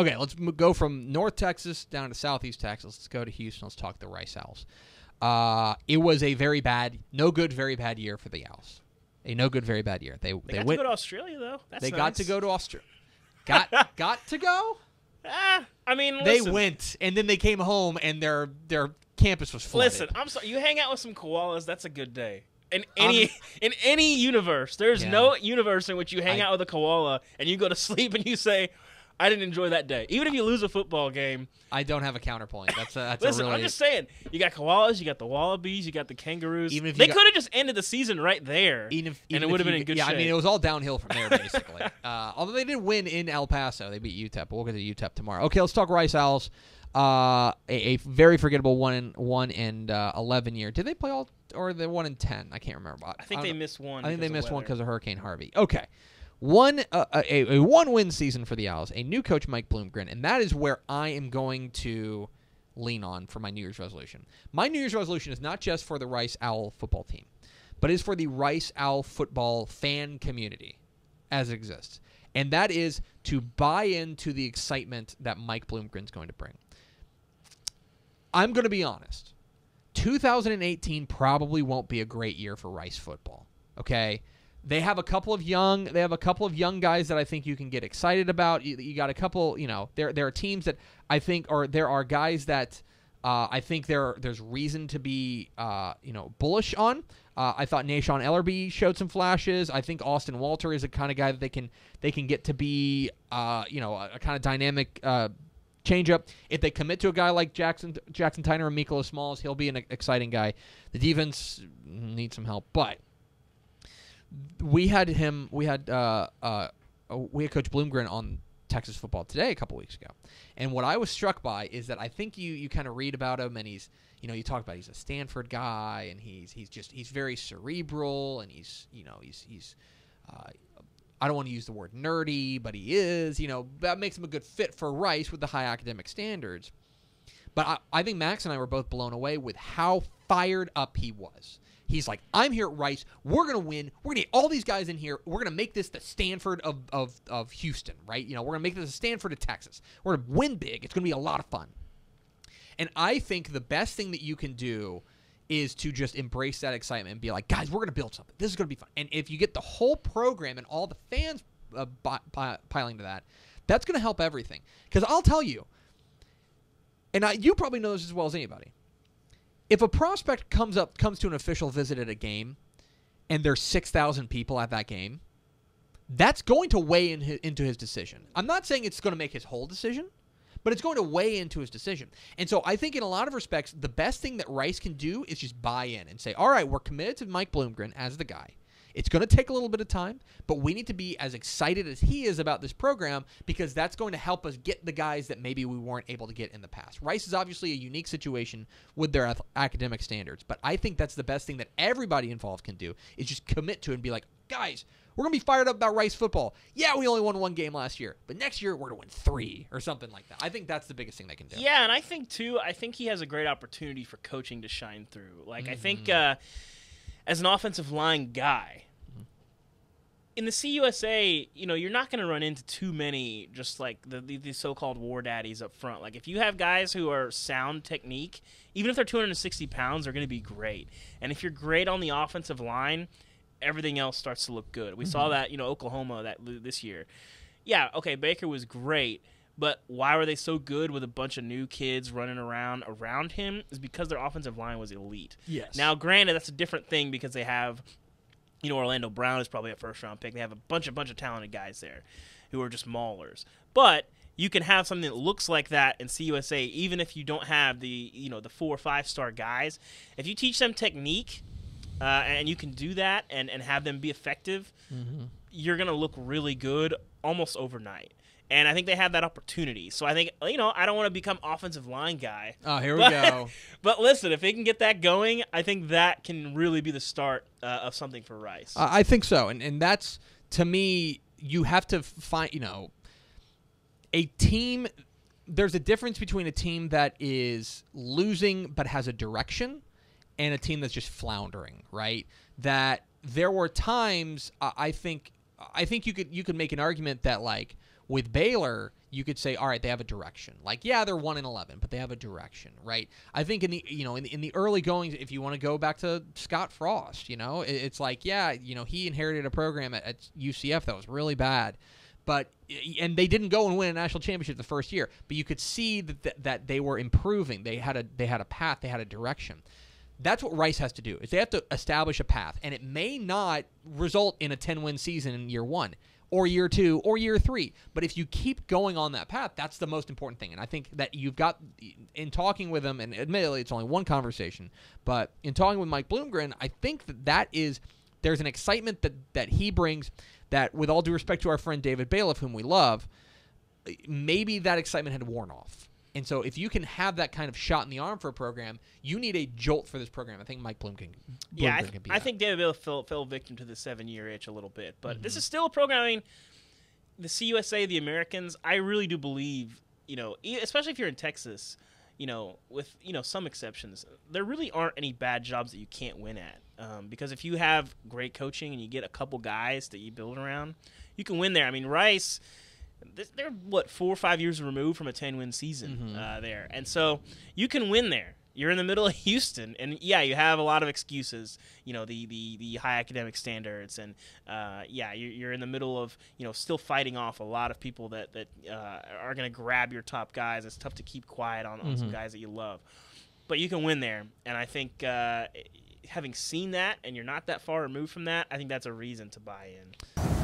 Okay, let's go from North Texas down to Southeast Texas. Let's go to Houston. Let's talk the Rice Owls. It was a very bad year for the Owls. A no good, very bad year. They got went to go to Australia, though. That's They nice. got to go to Australia. Got to go? I mean, They listen. went, and then they came home, and their campus was flooded. Listen, I'm sorry. You hang out with some koalas, that's a good day. In any universe, there's no universe in which you hang out with a koala and you go to sleep and you say, I didn't enjoy that day. Even if you lose a football game. I don't have a counterpoint. Listen, I'm just saying. You got koalas, you got the wallabies, you got the kangaroos. Even if they could have just ended the season right there, and it would have been in good shape. I mean, it was all downhill from there, basically. Although they did win in El Paso. They beat UTEP. But we'll get to UTEP tomorrow. Okay, let's talk Rice Owls. A very forgettable 1-11 year. Did they play all, or they 1-10? I can't remember. I think they missed one. I think they missed one because because of Hurricane Harvey. Okay. A one-win season for the Owls, a new coach, Mike Bloomgren, and that is where I am going to lean on for my New Year's resolution. My New Year's resolution is not just for the Rice Owl football team, but is for the Rice Owl football fan community as it exists, and that is to buy into the excitement that Mike Bloomgren is going to bring. I'm going to be honest. 2018 probably won't be a great year for Rice football, okay? They have a couple of young guys that I think you can get excited about. You got a couple, there are teams that I think, or there are guys that I think there's reason to be bullish on. I thought Nashawn Ellerby showed some flashes. I think Austin Walter is the kind of guy that they can get to be a kind of dynamic change up. If they commit to a guy like Jackson Tyner and Mikola Smalls, he'll be an exciting guy. The defense needs some help, but we had Coach Bloomgren on Texas Football Today a couple weeks ago, and what I was struck by is that I think you kind of read about him, and he's you talk about he's a Stanford guy, and he's very cerebral, and he's I don't want to use the word nerdy, but he is, that makes him a good fit for Rice with the high academic standards. But I think Max and I were both blown away with how fired up he was. He's like, I'm here at Rice. We're going to win. We're going to get all these guys in here. We're going to make this the Stanford of Houston, right? We're going to make this the Stanford of Texas. We're going to win big. It's going to be a lot of fun. And I think the best thing that you can do is to just embrace that excitement and be like, guys, we're going to build something. This is going to be fun. And if you get the whole program and all the fans piling to that, that's going to help everything. Because I'll tell you, and you probably know this as well as anybody, if a prospect comes to an official visit at a game and there's 6,000 people at that game, that's going to weigh into his decision. I'm not saying it's going to make his whole decision, but it's going to weigh into his decision. And so I think in a lot of respects, the best thing that Rice can do is just buy in and say, all right, we're committed to Mike Bloomgren as the guy. It's going to take a little bit of time, but we need to be as excited as he is about this program because that's going to help us get the guys that maybe we weren't able to get in the past. Rice is obviously a unique situation with their academic standards, but I think that's the best thing that everybody involved can do is just commit to it and be like, guys, we're going to be fired up about Rice football. Yeah, we only won one game last year, but next year we're going to win 3 or something like that. I think that's the biggest thing they can do. Yeah, and I think he has a great opportunity for coaching to shine through. I think as an offensive line guy, in the CUSA, you're not going to run into too many just like the so-called war daddies up front. Like if you have guys who are sound technique, even if they're 260 pounds, they're going to be great. And if you're great on the offensive line, everything else starts to look good. We saw that, Oklahoma this year. Yeah, okay, Baker was great, but why were they so good with a bunch of new kids running around him is because their offensive line was elite. Yes. Now, granted, that's a different thing because they have Orlando Brown is probably a first-round pick. They have a bunch of talented guys there who are just maulers. But you can have something that looks like that in CUSA, even if you don't have the 4 or 5-star guys. If you teach them technique and you can do that and have them be effective, you're going to look really good almost overnight. And I think they have that opportunity. So I think, I don't want to become offensive line guy. Oh, here we go. But listen, if they can get that going, I think that can really be the start of something for Rice. I think so. And that's, to me, you have to find, a team. There's a difference between a team that is losing but has a direction and a team that's just floundering, right? That there were times, I think you could make an argument that, like, With Baylor, you could say, all right, they have a direction. Like, yeah, they're 1-11, but they have a direction, right? I think in the in the early goings, if you want to go back to Scott Frost, it's like, yeah, he inherited a program at UCF that was really bad. And they didn't go and win a national championship the first year, but you could see that they were improving. They had a path, they had a direction. That's what Rice has to do. Is they have to establish a path, and it may not result in a 10-win season in year 1 or year 2 or year 3. But if you keep going on that path, that's the most important thing. And I think that you've got, in talking with him, and admittedly it's only one conversation, but in talking with Mike Bloomgren, I think there's an excitement that he brings that, with all due respect to our friend David Bailiff, whom we love, maybe that excitement had worn off. And so if you can have that kind of shot in the arm for a program, you need a jolt for this program. I think Mike Bloomgren can be I think David Bailiff fell victim to the 7-year itch a little bit. But this is still a program. I mean, the CUSA, the Americans, I really do believe, especially if you're in Texas, with, some exceptions, there really aren't any bad jobs that you can't win at. Because if you have great coaching and you get a couple guys that you build around, you can win there. I mean, Rice, they're 4 or 5 years removed from a 10-win season there, and so you can win there. You're in the middle of Houston, and yeah, you have a lot of excuses. The high academic standards, and you're in the middle of still fighting off a lot of people that are going to grab your top guys. It's tough to keep quiet on some guys that you love, but you can win there, and I think having seen that, and you're not that far removed from that, I think that's a reason to buy in.